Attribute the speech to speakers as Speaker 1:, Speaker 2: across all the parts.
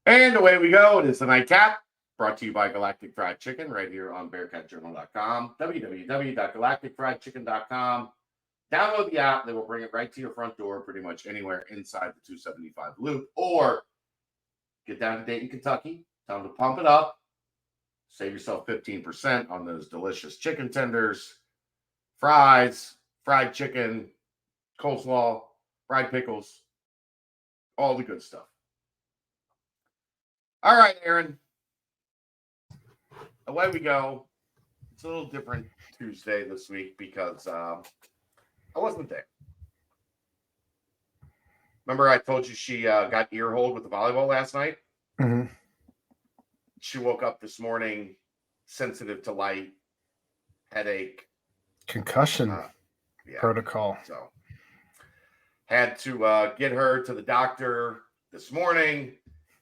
Speaker 1: And away we go. It is the nightcap brought to you by Galactic Fried Chicken right here on BearcatJournal.com, www.galacticfriedchicken.com. Download the app. They will bring it right to your front door pretty much anywhere inside the 275 loop. Or get down to Dayton, Kentucky. Tell them to pump it up. Save yourself 15% on those delicious chicken tenders, fries, fried chicken, coleslaw, fried pickles, all the good stuff. All right, Aaron. Away we go. It's a little different Tuesday this week because I wasn't there. Remember I told you she got ear hold with the volleyball last night?
Speaker 2: Mm-hmm.
Speaker 1: She woke up this morning sensitive to light, headache.
Speaker 2: Concussion protocol.
Speaker 1: So had to get her to the doctor this morning,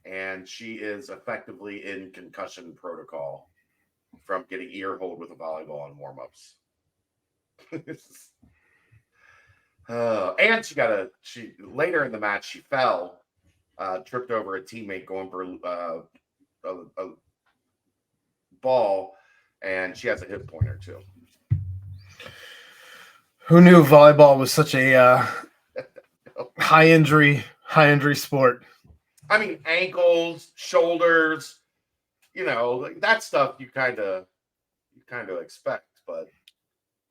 Speaker 1: and she is effectively in concussion protocol from getting ear hold with a volleyball on warm-ups. And she later in the match she fell, tripped over a teammate going for a ball, and she has a hip pointer too.
Speaker 2: Who knew volleyball was such a high injury sport?
Speaker 1: I mean, ankles, shoulders, like that stuff you kind of expect, but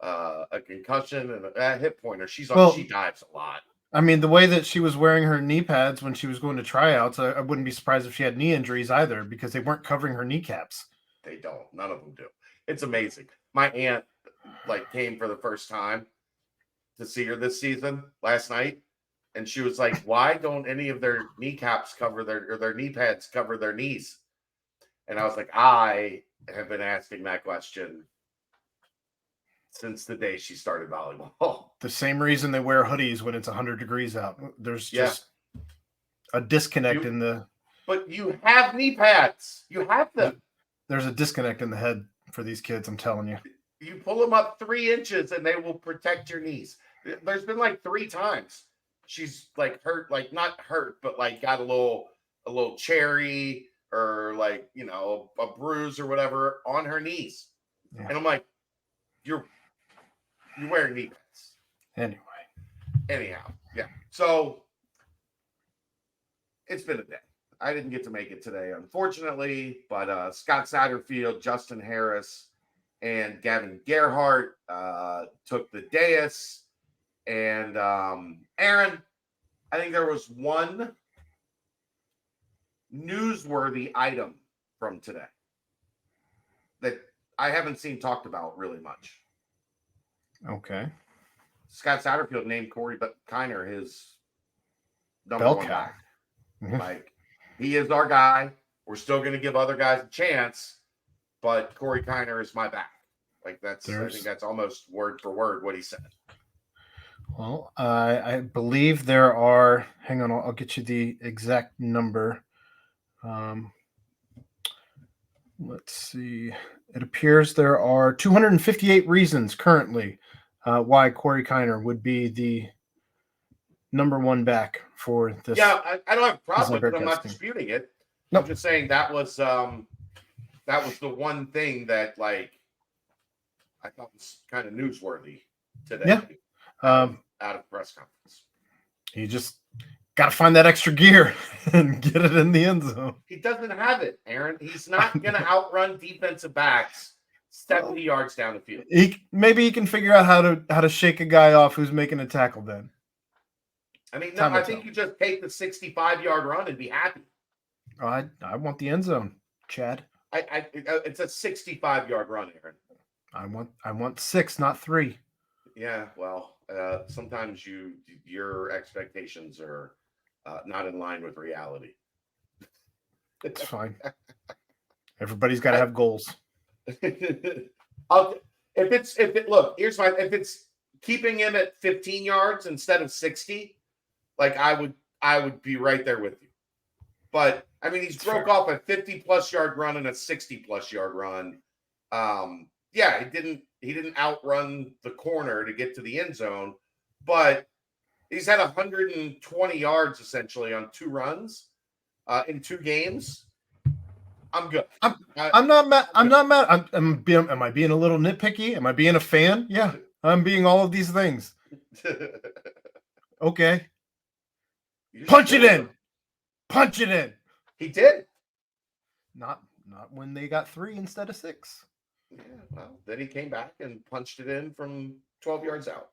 Speaker 1: a concussion and a hip pointer, she dives a lot.
Speaker 2: I mean, the way that she was wearing her knee pads when she was going to tryouts, I wouldn't be surprised if she had knee injuries either, because they weren't covering her kneecaps.
Speaker 1: They don't. None of them do. It's amazing. My aunt came for the first time to see her this season last night, and she was like, "Why don't any of their kneecaps cover their knee pads cover their knees?" And I was like, I have been asking that question since the day she started volleyball.
Speaker 2: The same reason they wear hoodies when it's 100 degrees out. There's just a disconnect in the...
Speaker 1: But you have knee pads. You have them.
Speaker 2: There's a disconnect in the head for these kids, I'm telling you.
Speaker 1: You pull them up 3 inches and they will protect your knees. There's been 3 times she's hurt, not hurt, but got a little cherry or a bruise or whatever on her knees. Yeah. And I'm like, you're wearing knee pads. Anyhow, yeah. So it's been a day. I didn't get to make it today, unfortunately, but Scott Satterfield, Justin Harris, and Gavin Gerhardt took the dais. And Aaron, I think there was one newsworthy item from today that I haven't seen talked about really much.
Speaker 2: Okay.
Speaker 1: Scott Satterfield named Corey Kiner his number one back. He is our guy. We're still going to give other guys a chance, but Corey Kiner is my back. I think that's almost word for word what he said.
Speaker 2: Well, I believe there are. Hang on, I'll get you the exact number. Let's see. It appears there are 258 reasons currently why Corey Kiner would be the number one back for this.
Speaker 1: Yeah, I don't have a problem with it. I'm not disputing it. Nope. I'm just saying that was the one thing that I thought was kind of newsworthy today.
Speaker 2: Yeah.
Speaker 1: Out of press conference.
Speaker 2: You just got to find that extra gear and get it in the end zone.
Speaker 1: He doesn't have it, Aaron. He's not going to outrun defensive backs 70 yards down the field.
Speaker 2: Maybe he can figure out how to shake a guy off who's making a tackle then.
Speaker 1: I mean, no, I think you just take the 65-yard run and be happy.
Speaker 2: Oh, I want the end zone, Chad.
Speaker 1: It's a 65-yard run, Aaron.
Speaker 2: I want 6, not 3.
Speaker 1: Yeah, well, sometimes your expectations are not in line with reality.
Speaker 2: It's fine. Everybody's got to have goals.
Speaker 1: If it's keeping him at 15 yards instead of 60, I would be right there with you. But I mean, he's broke off a 50+ yard run and a 60+ yard run. Yeah, he didn't outrun the corner to get to the end zone, but he's had 120 yards essentially on 2 runs. in 2 games, I'm good.
Speaker 2: I'm not mad. I'm not mad. Am I being a little nitpicky? Am I being a fan? Yeah, I'm being all of these things. Okay. Punch it in. Punch it in.
Speaker 1: He did.
Speaker 2: Not when they got 3 instead of 6.
Speaker 1: Yeah, well, then he came back and punched it in from 12 yards out.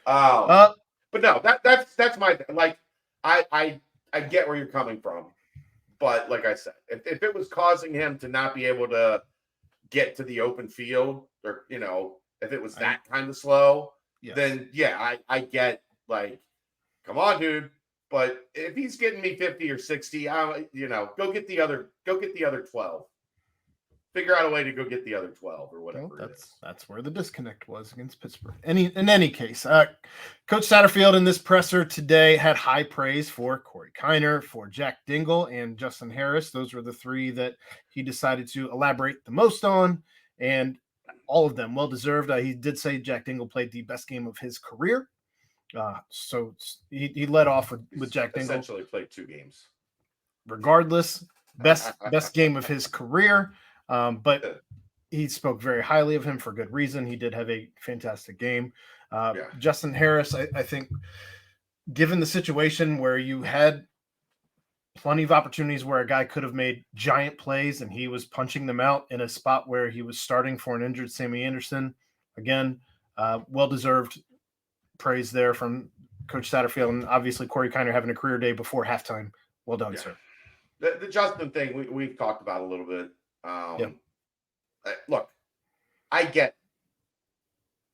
Speaker 1: But no, that's my like. I get where you're coming from, but like I said, if it was causing him to not be able to get to the open field, or if it was that kind of slow,
Speaker 2: yes.
Speaker 1: then yeah, I get like, come on, dude. But if he's getting me 50 or 60, go get the other 12. Figure out a way to go get the other 12 or whatever.
Speaker 2: That's where the disconnect was against Pittsburgh. In any case, Coach Satterfield in this presser today had high praise for Corey Kiner, for Jack Dingle, and Justin Harris. Those were the 3 that he decided to elaborate the most on, and all of them well deserved. He did say Jack Dingle played the best game of his career. So he led off with Jack Dingle.
Speaker 1: Essentially played 2 games.
Speaker 2: Regardless, best game of his career. But he spoke very highly of him for good reason. He did have a fantastic game. Justin Harris, I think, given the situation where you had plenty of opportunities where a guy could have made giant plays and he was punching them out in a spot where he was starting for an injured Sammy Anderson, again, well-deserved praise there from Coach Satterfield, and obviously Corey Kiner having a career day before halftime. Well done, sir.
Speaker 1: The Justin thing we've talked about a little bit. Look, I get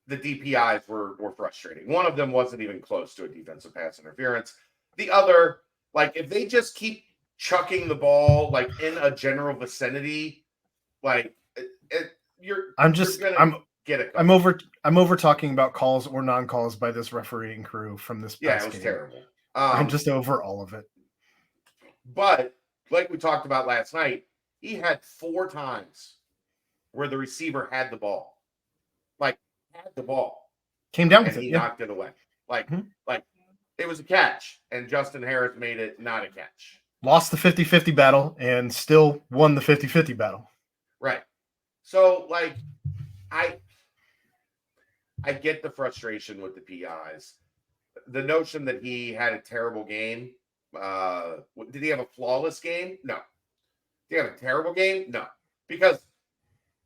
Speaker 1: the DPIs were frustrating. One of them wasn't even close to a defensive pass interference. The other, like, if they just keep chucking the ball like in a general vicinity, like I'm
Speaker 2: over talking about calls or non-calls by this refereeing crew from this past
Speaker 1: it was
Speaker 2: game.
Speaker 1: terrible.
Speaker 2: I'm just over all of it.
Speaker 1: But like we talked about last night, he had 4 times where the receiver had the ball. Like, had the ball.
Speaker 2: Came down with
Speaker 1: and
Speaker 2: it.
Speaker 1: He knocked it away. Like it was a catch, and Justin Harris made it not a catch.
Speaker 2: Lost the 50-50 battle and still won the 50-50 battle.
Speaker 1: Right. So, like, I get the frustration with the PIs. The notion that he had a terrible game. Did he have a flawless game? No. Did he have a terrible game? No. Because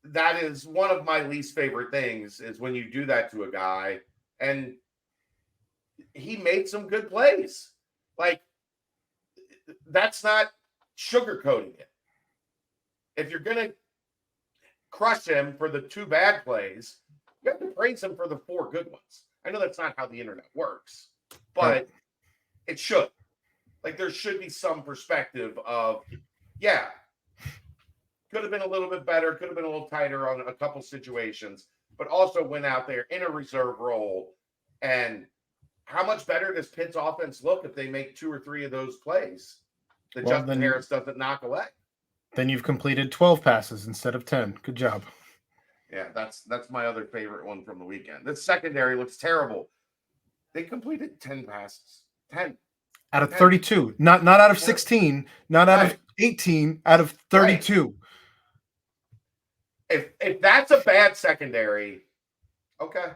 Speaker 1: that is one of my least favorite things, is when you do that to a guy, and he made some good plays. Like, that's not sugarcoating it. If you're going to crush him for the 2 bad plays, you have to praise him for the 4 good ones. I know that's not how the internet works, but it should. Like, there should be some perspective of, could have been a little bit better, could have been a little tighter on a couple situations, but also went out there in a reserve role. And how much better does Pitt's offense look if they make 2 or 3 of those plays that Justin Harris doesn't knock away?
Speaker 2: Then you've completed 12 passes instead of 10. Good job.
Speaker 1: Yeah, that's my other favorite one from the weekend. The secondary looks terrible. They completed 10 passes. 10.
Speaker 2: Out of 32. Not out of 16, not out of 18, out of 32.
Speaker 1: Right. If that's a bad secondary, okay.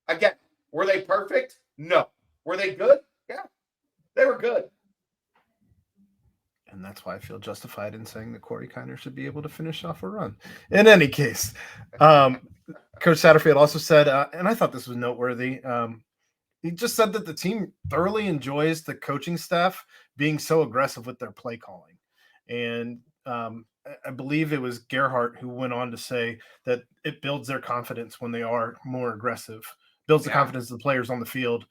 Speaker 1: Again, were they perfect? No. Were they good? Yeah. They were good.
Speaker 2: And that's why I feel justified in saying that Corey Kiner should be able to finish off a run. In any case, Coach Satterfield also said, and I thought this was noteworthy, he just said that the team thoroughly enjoys the coaching staff being so aggressive with their play calling. And I believe it was Gerhardt who went on to say that it builds their confidence when they are more aggressive, builds the confidence of the players on the field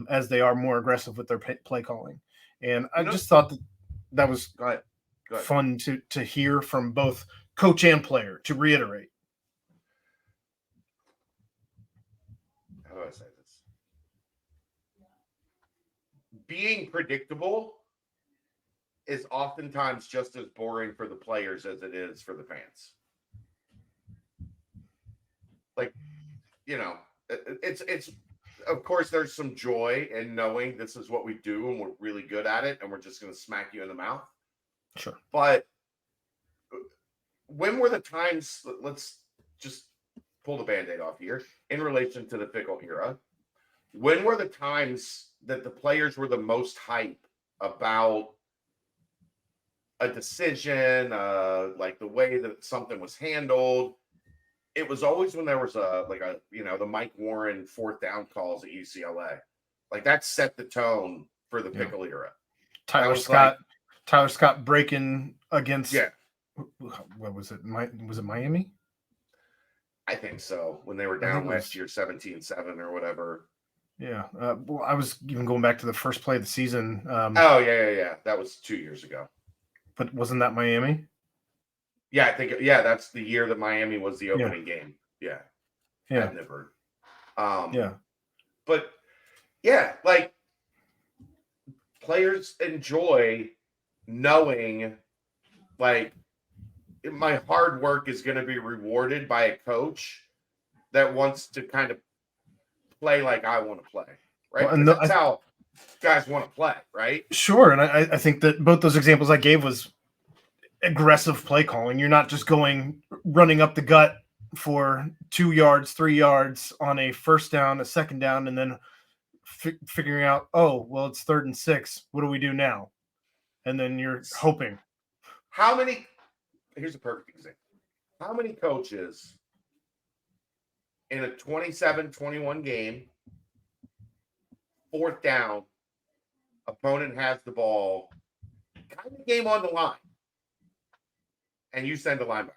Speaker 2: as they are more aggressive with their play calling. And I just thought that was fun to hear from both coach and player, to reiterate.
Speaker 1: How do I say this? Being predictable is oftentimes just as boring for the players as it is for the fans. Like, it's of course, there's some joy in knowing this is what we do and we're really good at it and we're just going to smack you in the mouth.
Speaker 2: Sure.
Speaker 1: But when were the times, let's just pull the Band-Aid off here, in relation to the Fickle era, when were the times that the players were the most hype about a decision, like the way that something was handled? It was always when there was the Mike Warren 4th down calls at UCLA. Like that set the tone for the Pickle era.
Speaker 2: Tyler Scott breaking against, what was it? Was it Miami?
Speaker 1: I think so. When they were down last year, 17-7 or whatever.
Speaker 2: Yeah. Well, I was even going back to the first play of the season.
Speaker 1: Yeah. That was 2 years ago.
Speaker 2: But wasn't that Miami?
Speaker 1: Yeah, I think that's the year that Miami was the opening game. Yeah. I've never. But yeah, like players enjoy knowing like my hard work is going to be rewarded by a coach that wants to kind of play like I want to play. Right. Well, and that's how guys want to play. Right.
Speaker 2: Sure. And I think that both those examples I gave was aggressive play calling. You're not just running up the gut for 2 yards, 3 yards on a first down, a second down, and then figuring out, oh, well, it's 3rd and 6. What do we do now? And then you're hoping.
Speaker 1: Here's a perfect example. How many coaches in a 27-21 game, 4th down, opponent has the ball, kind of game on the line, and you send a linebacker?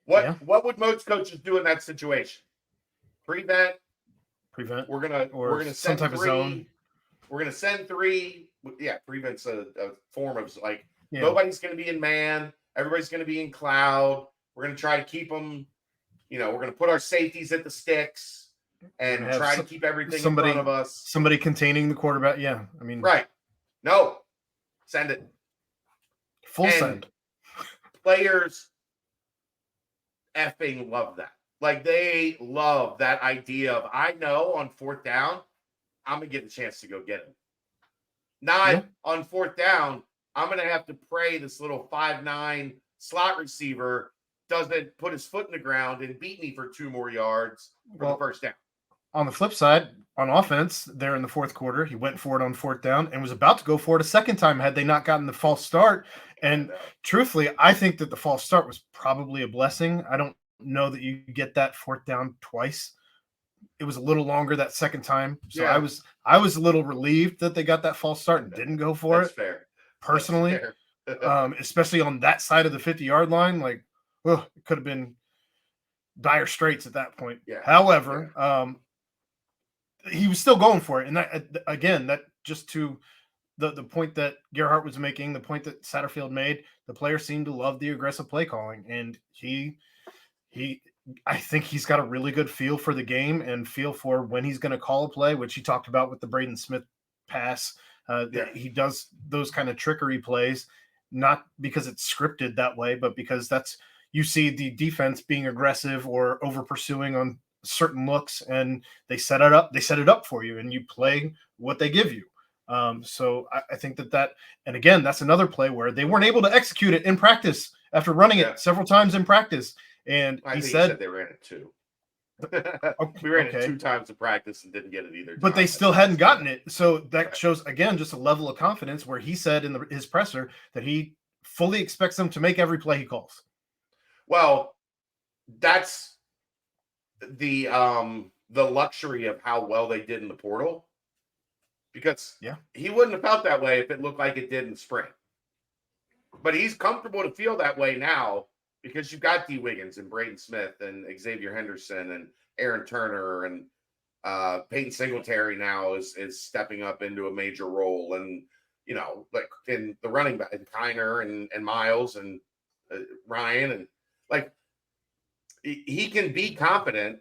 Speaker 1: What would most coaches do in that situation? Prevent. We're gonna send some type 3. Of zone. We're gonna send 3. Yeah, prevent's a form of like nobody's gonna be in man. Everybody's gonna be in cloud. We're gonna try to keep them. We're gonna put our safeties at the sticks and try to keep everything in front of us.
Speaker 2: Somebody containing the quarterback. Yeah, I mean,
Speaker 1: right. No, send it.
Speaker 2: Full send.
Speaker 1: Players effing love that. Like they love that idea of, I know on 4th down, I'm going to get a chance to go get him. Not on 4th down, I'm going to have to pray this little 5'9" slot receiver doesn't put his foot in the ground and beat me for 2 more yards for the first down.
Speaker 2: On the flip side, on offense, there in the 4th quarter, he went for it on 4th down and was about to go for it a second time had they not gotten the false start. And truthfully, I think that the false start was probably a blessing. I don't know that you get that 4th down twice. It was a little longer that second time. So I was a little relieved that they got that false start and didn't go for it.
Speaker 1: Fair.
Speaker 2: Personally. Especially on that side of the 50-yard line. Like, it could have been dire straits at that point.
Speaker 1: Yeah.
Speaker 2: However, he was still going for it. And that just to the point that Gerhardt was making, the point that Satterfield made, the players seemed to love the aggressive play calling. And I think he's got a really good feel for the game and feel for when he's going to call a play, which he talked about with the Braden Smith pass. He does those kind of trickery plays, not because it's scripted that way, but because you see the defense being aggressive or over pursuing on certain looks, and they set it up for you, and you play what they give you. So I think that, and again, that's another play where they weren't able to execute it in practice after running it several times in practice. And he said
Speaker 1: they ran it 2. We ran it 2 times in practice and didn't get it either.
Speaker 2: But they still hadn't gotten it. So that shows, again, just a level of confidence where he said in his presser that he fully expects them to make every play he calls.
Speaker 1: Well, that's the luxury of how well they did in the portal, because he wouldn't have felt that way if it looked like it did in spring. But he's comfortable to feel that way now because you've got D. Wiggins and Braden Smith and Xavier Henderson and Aaron Turner and Peyton Singletary now is stepping up into a major role, and like in the running back, and Kiner and Miles and Ryan, and like he can be confident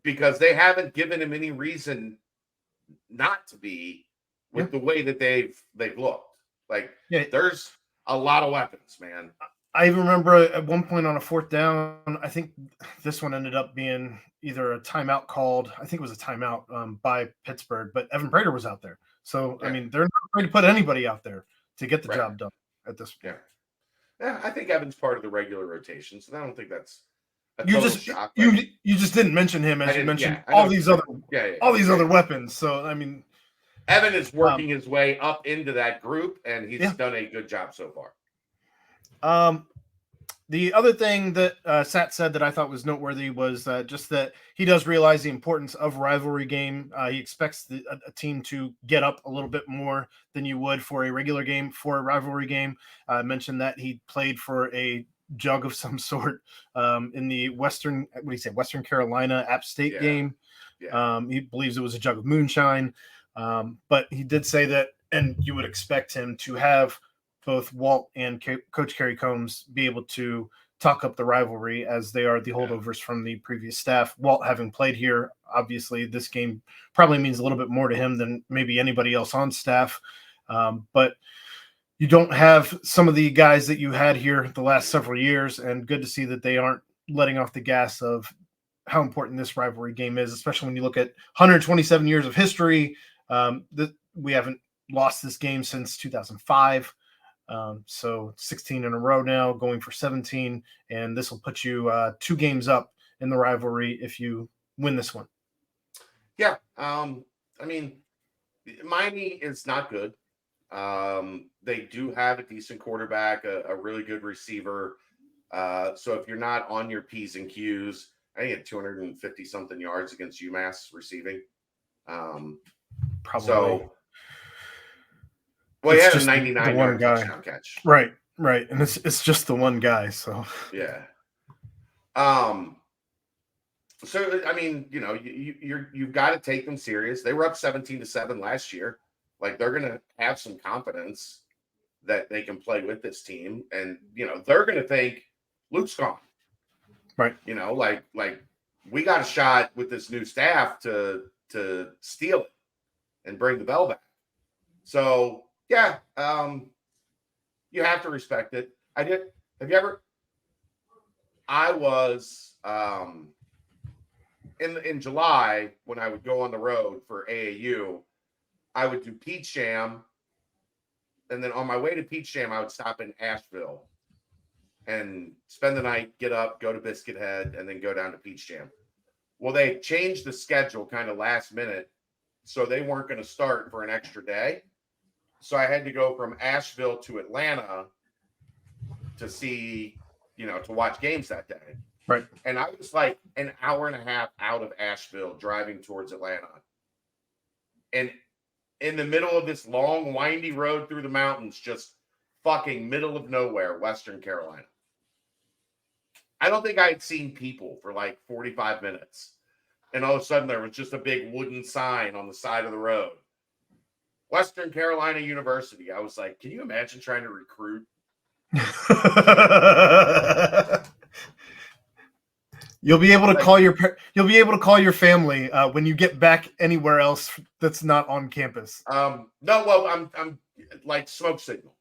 Speaker 1: because they haven't given him any reason not to be with the way that they've looked. Like there's a lot of weapons, man.
Speaker 2: I even remember at one point on a fourth down, I think this one ended up being either a timeout called. I think it was a timeout by Pittsburgh, but Evan Prater was out there. So,
Speaker 1: Yeah.
Speaker 2: I mean, they're not afraid to put anybody out there to get the
Speaker 1: Right.
Speaker 2: job done at this point.
Speaker 1: Yeah, I think Evan's part of the regular rotation, so I don't think that's a
Speaker 2: You
Speaker 1: total
Speaker 2: just
Speaker 1: shock.
Speaker 2: you just didn't mention him as you mentioned all these other weapons. So, I mean,
Speaker 1: Evan is working his way up into that group, and he's done a good job so far.
Speaker 2: The other thing that Sat said that I thought was noteworthy was just that he does realize the importance of rivalry game. He expects a team to get up a little bit more than you would for a regular game. For a rivalry game, I mentioned that he played for a jug of some sort in the Western Carolina App State game.
Speaker 1: Yeah.
Speaker 2: He believes it was a jug of moonshine. But he did say that, and you would expect him to have both Walt and Coach Kerry Combs be able to talk up the rivalry, as they are the holdovers from the previous staff. Walt, having played here, obviously this game probably means a little bit more to him than maybe anybody else on staff. But you don't have some of the guys that you had here the last several years, and good to see that they aren't letting off the gas of how important this rivalry game is, especially when you look at 127 years of history. We haven't lost this game since 2005. So 16 in a row now, going for 17, and this will put you 2 games up in the rivalry if you win this one.
Speaker 1: Yeah. I mean, Miami is not good. They do have a decent quarterback, a really good receiver. So if you're not on your P's and Q's, I think he had 250 something yards against UMass receiving.
Speaker 2: Probably.
Speaker 1: So, well, he had a 99-yard touchdown catch.
Speaker 2: Right. And it's just the one guy. So
Speaker 1: yeah. So I mean, you've got to take them serious. They were up 17-7 last year. Like, they're gonna have some confidence that they can play with this team, and they're gonna think Luke's gone.
Speaker 2: Right.
Speaker 1: Like we got a shot with this new staff to steal it and bring the bell back. So yeah, you have to respect it. I did. Have you ever? I was in July when I would go on the road for AAU. I would do Peach Jam, and then on my way to Peach Jam, I would stop in Asheville and spend the night, get up, go to Biscuit Head, and then go down to Peach Jam. Well, they changed the schedule kind of last minute, so they weren't going to start for an extra day. So I had to go from Asheville to Atlanta to see, to watch games that day.
Speaker 2: Right.
Speaker 1: And I was like an hour and a half out of Asheville driving towards Atlanta. And in the middle of this long, windy road through the mountains, just fucking middle of nowhere, Western Carolina. I don't think I had seen people for like 45 minutes. And all of a sudden there was just a big wooden sign on the side of the road. Western Carolina University. I was like, can you imagine trying to recruit?
Speaker 2: You'll be able to call your family when you get back anywhere else that's not on campus.
Speaker 1: No, well, I'm like smoke signal.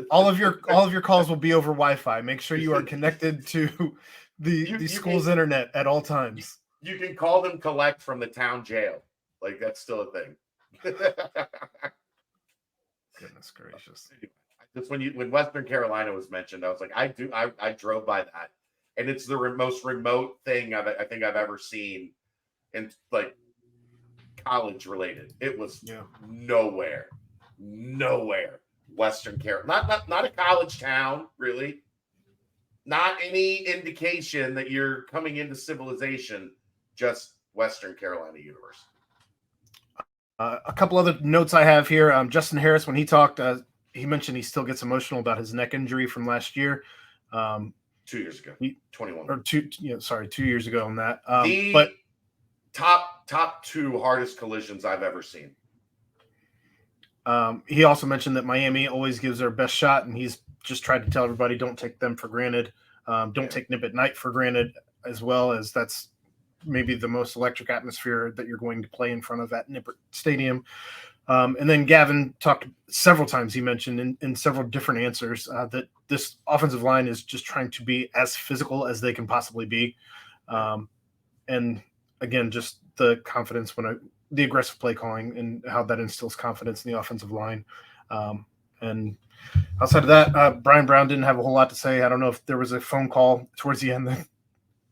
Speaker 2: all of your calls will be over Wi-Fi. Make sure you are connected to the school's internet at all times.
Speaker 1: You can call them collect from the town jail. Like, that's still a thing.
Speaker 2: Goodness gracious.
Speaker 1: Just when Western Carolina was mentioned, I was like, I drove by that. And it's the most remote thing I think I've ever seen in like college related. It was nowhere. Western Carolina, not a college town, really. Not any indication that you're coming into civilization. Just Western Carolina University.
Speaker 2: A couple other notes I have here. Justin Harris, when he talked, he mentioned he still gets emotional about his neck injury from last year.
Speaker 1: 2 years ago, 21
Speaker 2: or 2 years ago on that.
Speaker 1: But top 2 hardest collisions I've ever seen.
Speaker 2: He also mentioned that Miami always gives their best shot, and he's just tried to tell everybody don't take them for granted. Don't take Nip at Night for granted, as well, as that's maybe the most electric atmosphere that you're going to play in front of at Nippert Stadium. And then Gavin talked several times. He mentioned in several different answers that this offensive line is just trying to be as physical as they can possibly be. And again, just the confidence the aggressive play calling and how that instills confidence in the offensive line. And outside of that, Brian Brown didn't have a whole lot to say. I don't know if there was a phone call towards the end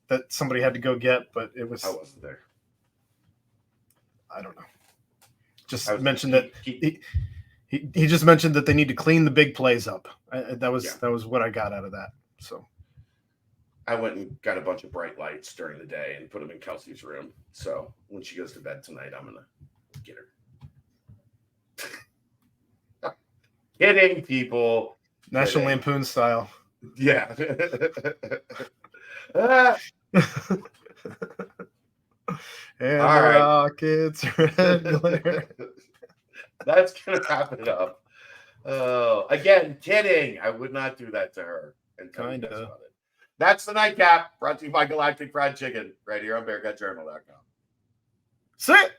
Speaker 2: that somebody had to go get, but it was.
Speaker 1: I wasn't there.
Speaker 2: I don't know. Just mentioned that he just mentioned that they need to clean the big plays up. That was what I got out of that. So
Speaker 1: I went and got a bunch of bright lights during the day and put them in Kelsey's room. So when she goes to bed tonight, I'm gonna get her. Kidding, people.
Speaker 2: National Lampoon style.
Speaker 1: Yeah.
Speaker 2: And all right. Rockets, red glare.
Speaker 1: That's gonna wrap it up. Again, kidding. I would not do that to her. And kind of. That's the nightcap. Brought to you by Galactic Fried Chicken, right here on BearcatJournal.com.
Speaker 2: Sit.